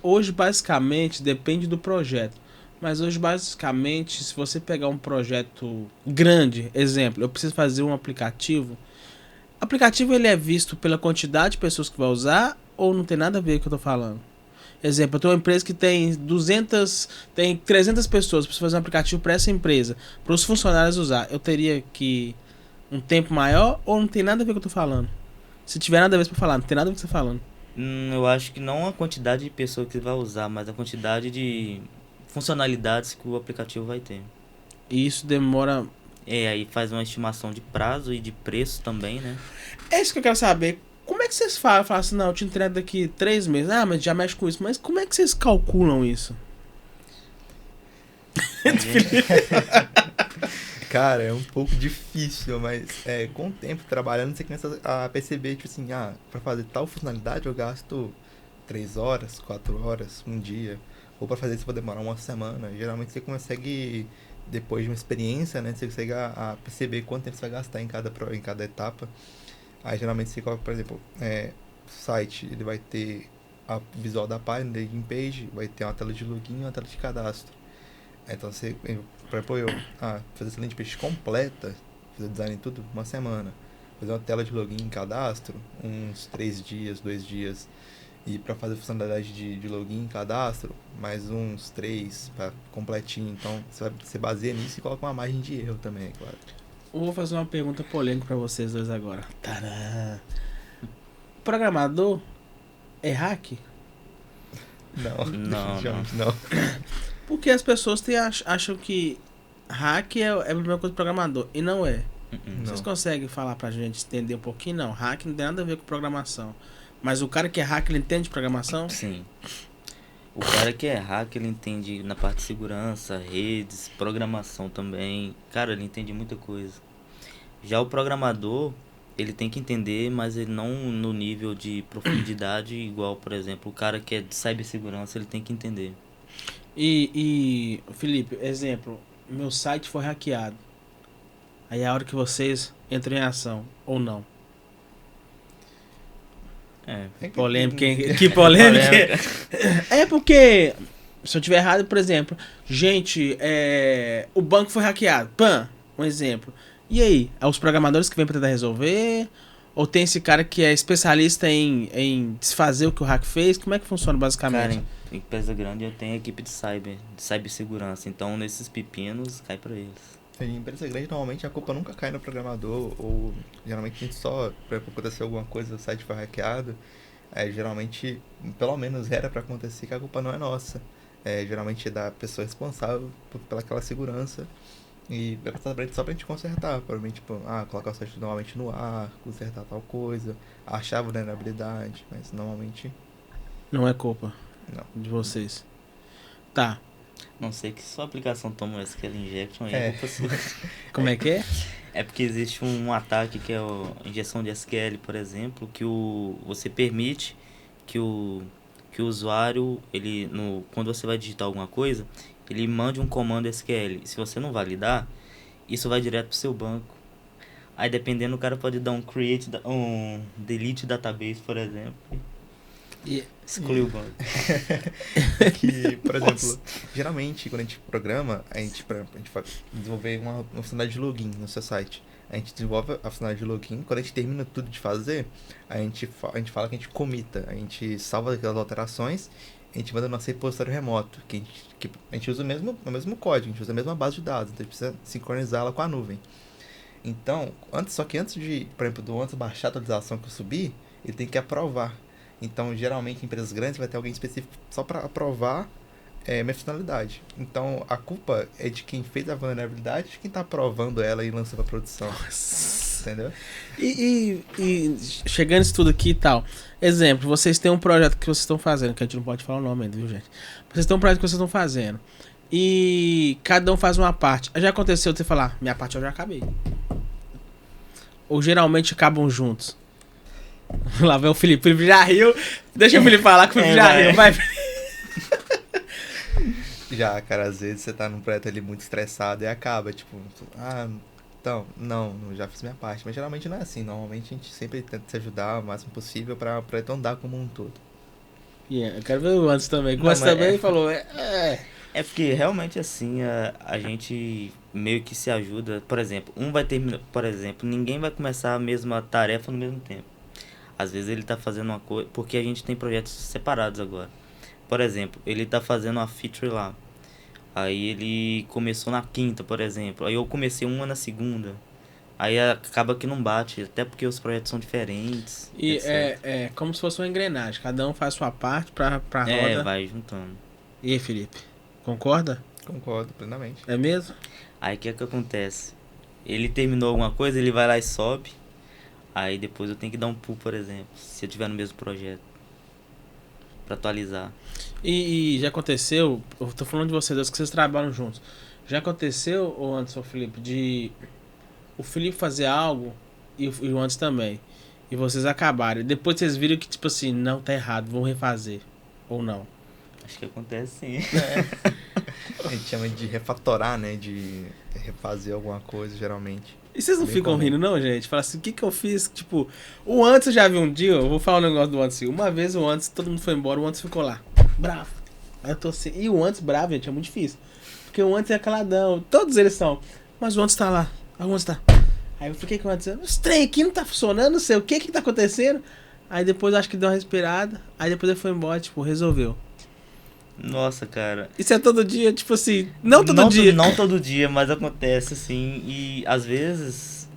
hoje, basicamente, depende do projeto. Mas hoje, basicamente, se você pegar um projeto grande, exemplo, eu preciso fazer um aplicativo. O aplicativo ele é visto pela quantidade de pessoas que vai usar ou não tem nada a ver com o que eu tô falando? Exemplo, eu tenho uma empresa que tem 300 pessoas, preciso fazer um aplicativo para essa empresa, para os funcionários usar. Eu teria que um tempo maior ou não tem nada a ver com o que eu tô falando? Se tiver nada a ver com o que eu tô falando, não tem nada a ver com o que você tá falando. Eu acho que não a quantidade de pessoas que vai usar, mas a quantidade de funcionalidades que o aplicativo vai ter. E isso demora... Aí faz uma estimação de prazo e de preço também, né? É isso que eu quero saber. Como é que vocês falam? Falam assim, não, eu te entrego daqui 3 meses. Ah, mas já mexe com isso. Mas como é que vocês calculam isso? Cara, é um pouco difícil, mas com o tempo trabalhando, você começa a perceber, tipo assim, pra fazer tal funcionalidade eu gasto 3 horas, 4 horas, um dia. Ou pra fazer isso vai demorar uma semana. Geralmente você consegue, depois de uma experiência, né, você consegue a perceber quanto tempo você vai gastar em cada etapa. Aí geralmente você coloca, por exemplo, o site, ele vai ter a visual da página, landing page, vai ter uma tela de login e uma tela de cadastro. Então você, por exemplo, fazer essa landing page completa, fazer design em tudo, uma semana. Fazer uma tela de login e cadastro, uns 3 dias, 2 dias. E para fazer funcionalidade de login e cadastro, mais uns 3 para completinho. Então você baseia nisso e coloca uma margem de erro também, é claro. Eu vou fazer uma pergunta polêmica pra vocês dois agora. Tadã! Programador é hack? Não. Porque as pessoas acham que hack é a mesma coisa que programador. E não é. Vocês conseguem falar pra gente entender um pouquinho? Não, hack não tem nada a ver com programação. Mas o cara que é hack, ele entende de programação? Sim. O cara que é hack, ele entende na parte de segurança, redes, programação também. Cara, ele entende muita coisa. Já o programador, ele tem que entender, mas ele não no nível de profundidade igual, por exemplo, o cara que é de cibersegurança, ele tem que entender. E Felipe, exemplo, meu site foi hackeado. Aí é a hora que vocês entram em ação, ou não. Polêmica, hein? Que polêmica. É porque, se eu tiver errado, por exemplo, gente, o banco foi hackeado. Um exemplo. E aí? É os programadores que vêm pra tentar resolver? Ou tem esse cara que é especialista em desfazer o que o hack fez? Como é que funciona basicamente? Cara, em empresa grande eu tenho equipe de cibersegurança. Então, nesses pepinos, cai pra eles. Em empresa grande, normalmente a culpa nunca cai no programador, ou geralmente a gente só, pra acontecer alguma coisa, o site foi hackeado, geralmente, pelo menos era pra acontecer que a culpa não é nossa. Geralmente é da pessoa responsável pelaquela segurança, e vai passar só pra gente consertar, provavelmente, tipo, colocar o site novamente no ar, consertar tal coisa, achar vulnerabilidade, mas normalmente... Não é culpa Não. de vocês. Tá. Não sei que sua aplicação toma SQL Injection aí, culpa sua. Como é que é? É porque existe um ataque que é a injeção de SQL, por exemplo, que você permite que o usuário, quando você vai digitar alguma coisa, ele mande um comando SQL. E se você não validar, isso vai direto pro seu banco. Aí dependendo, o cara pode dar um delete database, por exemplo. E exclui o banco. Que, por exemplo, geralmente quando a gente programa, a gente vai desenvolver uma funcionalidade de login no seu site. A gente desenvolve a funcionalidade de login, quando a gente termina tudo de fazer, a gente fala que a gente comita, a gente salva aquelas alterações, a gente manda no nosso repositório remoto, que a gente usa o mesmo código, a gente usa a mesma base de dados, então a gente precisa sincronizá-la com a nuvem. Então, antes de, por exemplo, antes de baixar a atualização que eu subi, ele tem que aprovar. Então, geralmente, em empresas grandes vai ter alguém específico só para aprovar é minha finalidade. Então, a culpa é de quem fez a vulnerabilidade, de quem tá aprovando ela e lançou pra produção. Entendeu? E chegando isso tudo aqui e tal, exemplo, vocês têm um projeto que vocês estão fazendo, que a gente não pode falar o nome ainda, viu, gente? Vocês têm um projeto que vocês estão fazendo e cada um faz uma parte. Já aconteceu de você falar, minha parte eu já acabei. Ou geralmente acabam juntos. Lá vai o Felipe. O Felipe já riu. Deixa o Felipe falar que o Felipe já riu. Vai. Já, cara, às vezes você tá num projeto ali muito estressado e acaba, tipo, então, não, já fiz minha parte. Mas geralmente não é assim. Normalmente a gente sempre tenta se ajudar o máximo possível pra projeto andar como um todo. Eu quero ver o Anderson também. O Anderson também falou. É porque realmente assim, a gente meio que se ajuda. Por exemplo, ninguém vai começar a mesma tarefa no mesmo tempo. Às vezes ele tá fazendo uma coisa, porque a gente tem projetos separados agora. Por exemplo, ele tá fazendo uma feature lá. Aí ele começou na quinta, por exemplo. Aí eu comecei uma na segunda. Aí acaba que não bate, até porque os projetos são diferentes. E etc. é como se fosse uma engrenagem. Cada um faz sua parte pra roda. Vai juntando. E aí, Felipe? Concorda? Concordo plenamente. É mesmo? Aí o que acontece? Ele terminou alguma coisa, ele vai lá e sobe. Aí depois eu tenho que dar um pull, por exemplo, se eu tiver no mesmo projeto. Pra atualizar. E já aconteceu, eu tô falando de vocês dois, que vocês trabalham juntos. Já aconteceu, o Anderson, Felipe, de o Felipe fazer algo e o Anderson também. E vocês acabarem. Depois vocês viram que, tipo assim, não, tá errado, vão refazer. Ou não. Acho que acontece sim. A gente chama de refatorar, né? De refazer alguma coisa, geralmente. E vocês não Bem ficam comum. rindo, não, gente? Fala assim, o que que eu fiz? Tipo, o Anderson já viu um dia, eu vou falar um negócio do Anderson. Uma vez o Anderson, todo mundo foi embora, o Anderson ficou lá, bravo. Aí eu tô assim, e o Anderson bravo, gente, é muito difícil. Porque o Anderson é caladão, todos eles são. Mas o Anderson tá lá, o Anderson tá. Aí eu fiquei com o Anderson, esse trem aqui não tá funcionando, não sei o que tá acontecendo. Aí depois acho que deu uma respirada, aí depois ele foi embora, tipo, resolveu. Nossa, cara. Isso é todo dia, tipo assim, não todo dia. Não todo dia, mas acontece assim. E às vezes,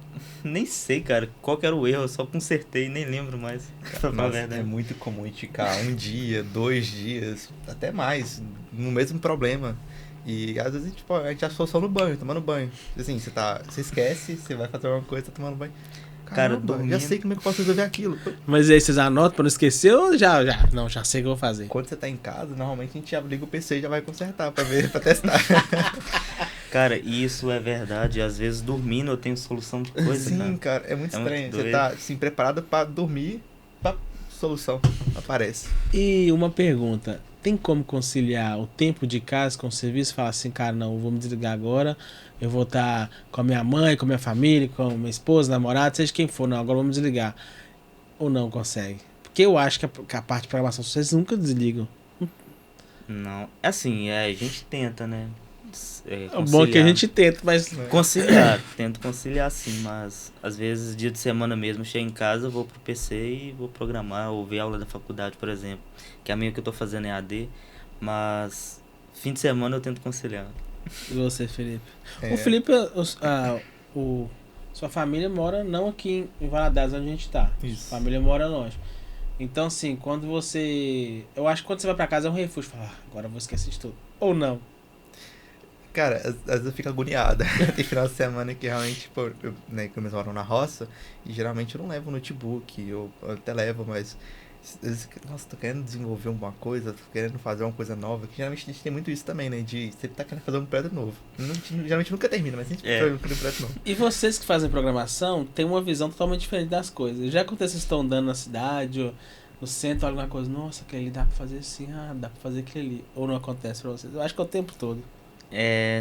nem sei, cara, qual que era o erro. Eu só consertei e nem lembro mais. Pra falar a Nossa, verdade. é muito comum a gente ficar um dia, 2 dias, até mais, no mesmo problema. E às vezes a gente acha só no banho, tomando banho. Assim, você esquece, você vai fazer alguma coisa, tá tomando banho. Cara, Caramba, dormindo. já sei como é que eu posso resolver aquilo. Mas aí vocês anotam pra não esquecer ou já? Não, já sei o que eu vou fazer. Quando você tá em casa, normalmente a gente já liga o PC e já vai consertar pra ver, pra testar. Cara, isso é verdade. Às vezes dormindo eu tenho solução de coisa, Sim, cara. cara, é muito É estranho. muito Você doido. tá assim, preparado pra dormir, pá, solução aparece. E uma pergunta, tem como conciliar o tempo de casa com o serviço? Falar assim, cara, não, eu vou me desligar agora, eu vou estar com a minha mãe, com a minha família, com a minha esposa, namorada, seja quem for, não, agora eu vou me desligar. Ou não consegue? Porque eu acho que a parte de programação vocês nunca desligam. Não. Assim, a gente tenta, né? O bom é que a gente tenta, mas Conciliar, tento conciliar sim, mas às vezes dia de semana mesmo, chego em casa, eu vou pro PC e vou programar ou ver aula da faculdade, por exemplo, que é a minha que eu tô fazendo é AD, mas fim de semana eu tento conciliar. e você, Felipe? É. O Felipe, sua família mora não aqui em Valadares, onde a gente tá. Isso. Sua família mora longe. Então, assim, quando você... Eu acho que quando você vai pra casa é um refúgio. Fala, agora eu vou esquecer de tudo. Ou não. Cara, às vezes eu fico agoniada. Tem final de semana que realmente, pô, né, que eu mesmo moro na roça, e geralmente eu não levo notebook, eu até levo, mas às vezes, nossa, tô querendo desenvolver alguma coisa, tô querendo fazer uma coisa nova, que geralmente a gente tem muito isso também, né, de sempre tá querendo fazer um projeto novo. Geralmente nunca termina, mas sempre É. faz um projeto novo. E vocês que fazem programação têm uma visão totalmente diferente das coisas. Já aconteceu, vocês estão andando na cidade, ou no centro, alguma coisa, nossa, aquele ali dá pra fazer assim, dá pra fazer aquele ali. Ou não acontece pra vocês? Eu acho que é o tempo todo.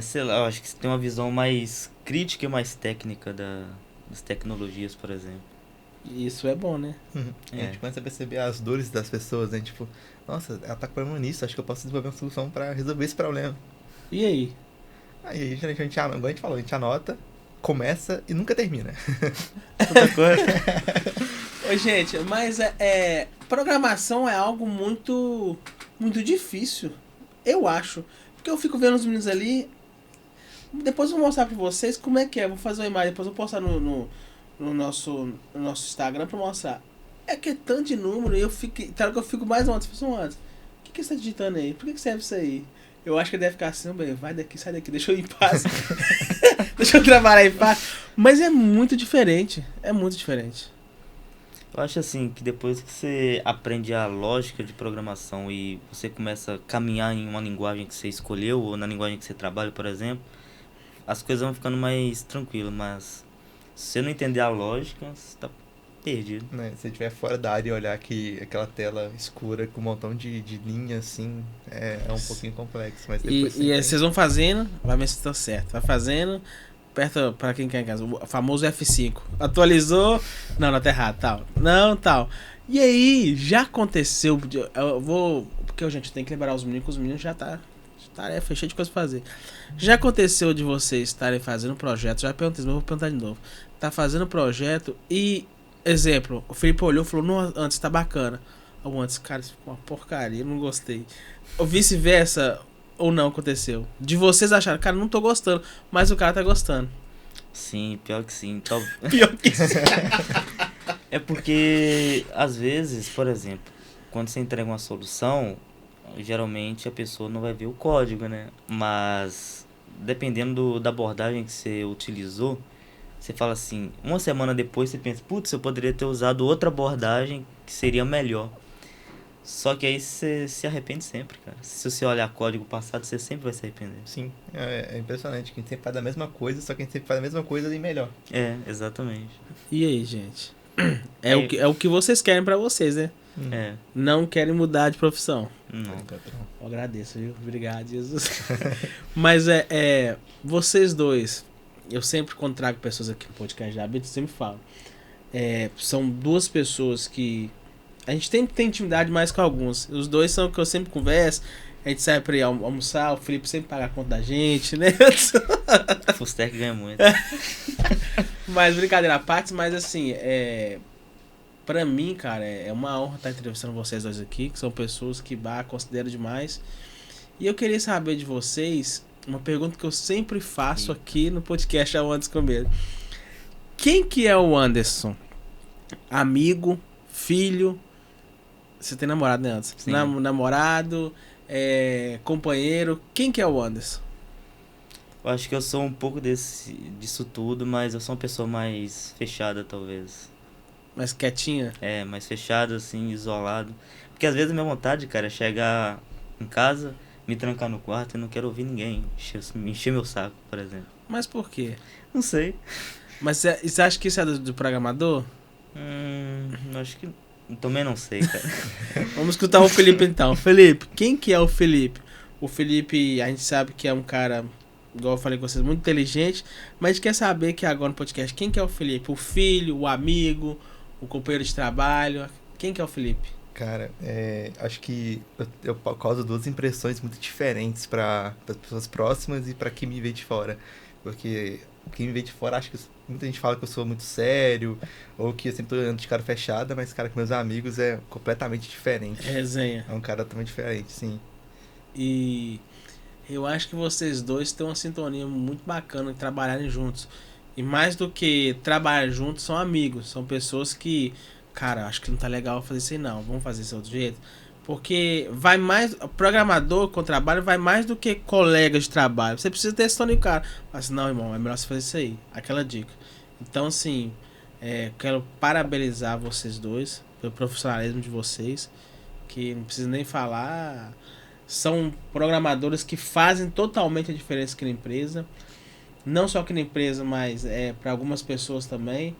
Sei lá, eu acho que você tem uma visão mais crítica e mais técnica das tecnologias, por exemplo. E isso é bom, né? A gente começa a perceber as dores das pessoas, né, tipo, nossa, ela tá com problema nisso, acho que eu posso desenvolver uma solução pra resolver esse problema. E aí? Aí geralmente igual a gente falou, a gente anota, começa e nunca termina. Outra coisa. Ô, gente, mas programação é algo muito, muito difícil. Eu acho. Porque eu fico vendo os meninos ali. Depois eu vou mostrar pra vocês como é que é. Vou fazer uma imagem, depois eu vou postar no nosso Instagram pra mostrar. É que é tanto de número e eu fico. Claro que eu fico mais antes. O que você tá digitando aí? Por que serve isso aí? Eu acho que ele deve ficar assim, bem, vai daqui, sai daqui, deixa eu ir em paz. Deixa eu trabalhar em paz. Mas é muito diferente. É muito diferente. Eu acho assim que depois que você aprende a lógica de programação e você começa a caminhar em uma linguagem que você escolheu ou na linguagem que você trabalha, por exemplo, as coisas vão ficando mais tranquilas, mas se você não entender a lógica, você tá perdido. Né? Se você estiver fora da área e olhar que aquela tela escura com um montão de linhas, assim, é um pouquinho complexo. Mas depois E aí vocês vão fazendo, vai ver se tá certo. Vai fazendo, aperta pra quem quer em casa, o famoso F5. Atualizou, não tá errado, tal. Não, tal. E aí, já aconteceu, eu vou, porque, gente, tem que liberar os meninos já tá tarefa, cheio de coisa pra fazer. Já aconteceu de vocês estarem fazendo projeto, já perguntei, mas vou perguntar de novo. Tá fazendo projeto e, exemplo, o Felipe olhou e falou, não, antes tá bacana. Ou antes, cara, isso ficou uma porcaria, não gostei. Ou vice-versa, ou não aconteceu. De vocês acharam, cara, não tô gostando, mas o cara tá gostando. Sim, pior que sim. Pior que isso. É porque, às vezes, por exemplo, quando você entrega uma solução, geralmente a pessoa não vai ver o código, né? Mas, dependendo da abordagem que você utilizou, você fala assim, uma semana depois você pensa, putz, eu poderia ter usado outra abordagem que seria melhor. Só que aí você se arrepende sempre, cara. Se você olhar código passado, você sempre vai se arrepender. Sim, é impressionante que a gente sempre faz a mesma coisa, só que a gente sempre faz a mesma coisa e melhor. É, exatamente. E aí, gente? É o que vocês querem pra vocês, né? É. Não querem mudar de profissão. Não. Eu agradeço, viu? Obrigado, Jesus. Mas vocês dois, eu sempre quando trago pessoas aqui no podcast da Habito, sempre falo. São duas pessoas que a gente tem intimidade mais com alguns. Os dois são que eu sempre converso. A gente sai pra ir almoçar, o Felipe sempre paga a conta da gente, né? Fustec ganha muito. Mas brincadeira à parte, mas assim, pra mim, cara, é uma honra estar entrevistando vocês dois aqui, que são pessoas que considero demais. E eu queria saber de vocês uma pergunta que eu sempre faço aqui no podcast ao Antes com Medo. Quem que é o Anderson? Amigo, filho? Você tem namorado, né, Anderson? Sim. Namorado, companheiro. Quem que é o Anderson? Eu acho que eu sou um pouco disso tudo, mas eu sou uma pessoa mais fechada, talvez. Mais quietinha? Mais fechado, assim, isolado. Porque às vezes a minha vontade, cara, é chegar em casa, me trancar no quarto e não quero ouvir ninguém. Encher meu saco, por exemplo. Mas por quê? Não sei. Mas você acha que isso é do programador? Acho que... Também não sei, cara. Vamos escutar o Felipe então. Felipe, quem que é o Felipe? O Felipe, a gente sabe que é um cara, igual eu falei com vocês, muito inteligente, mas a gente quer saber que agora no podcast, quem que é o Felipe? O filho, o amigo, o companheiro de trabalho? Quem que é o Felipe? Cara, acho que eu causo duas impressões muito diferentes para as pessoas próximas e para quem me vê de fora. Porque quem me vê de fora, acho que muita gente fala que eu sou muito sério, ou que eu sempre tô andando de cara fechada, mas, cara, com meus amigos é completamente diferente. Resenha. É um cara totalmente diferente, sim. E eu acho que vocês dois têm uma sintonia muito bacana de trabalharem juntos. E mais do que trabalhar juntos, são amigos. São pessoas que, cara, acho que não tá legal fazer isso aí não. Vamos fazer isso de outro jeito. Porque vai mais... Programador com trabalho vai mais do que colega de trabalho. Você precisa ter esse tono de cara. Mas não, irmão, é melhor você fazer isso aí. Aquela dica. Então, assim, quero parabenizar vocês dois pelo profissionalismo de vocês. Que não precisa nem falar. São programadores que fazem totalmente a diferença aqui na empresa. Não só aqui na empresa, mas para algumas pessoas também.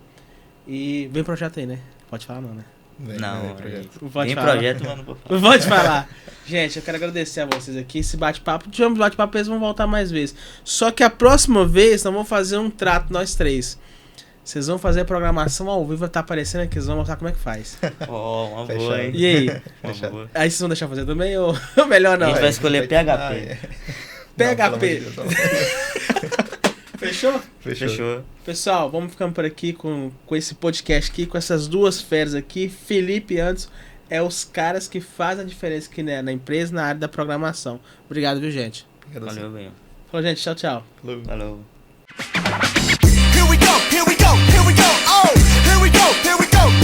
E vem projeto aí, né? Pode falar não, né? Não, projeto. Pode tem falar. projeto, mas não vou falar. Não pode falar. Gente, eu quero agradecer a vocês aqui. Esse bate-papo, tivemos bate-papo, eles vão voltar mais vezes. Só que a próxima vez nós vamos fazer um trato, nós três. Vocês vão fazer a programação ao vivo, vai estar aparecendo aqui, eles vão mostrar como é que faz. Uma Fechado. boa, hein? E aí? Uma boa. Aí vocês vão deixar fazer também ou melhor A não? gente vai escolher PHP. PHP. Fechou? Fechou. Pessoal, vamos ficando por aqui com esse podcast aqui, com essas duas feras aqui. Felipe e Anderson é os caras que fazem a diferença aqui na empresa, na área da programação. Obrigado, viu, gente? Valeu, bem. Falou, gente. Tchau, tchau. Falou. Here we go, here we go, here we go, oh, here we go, here we go.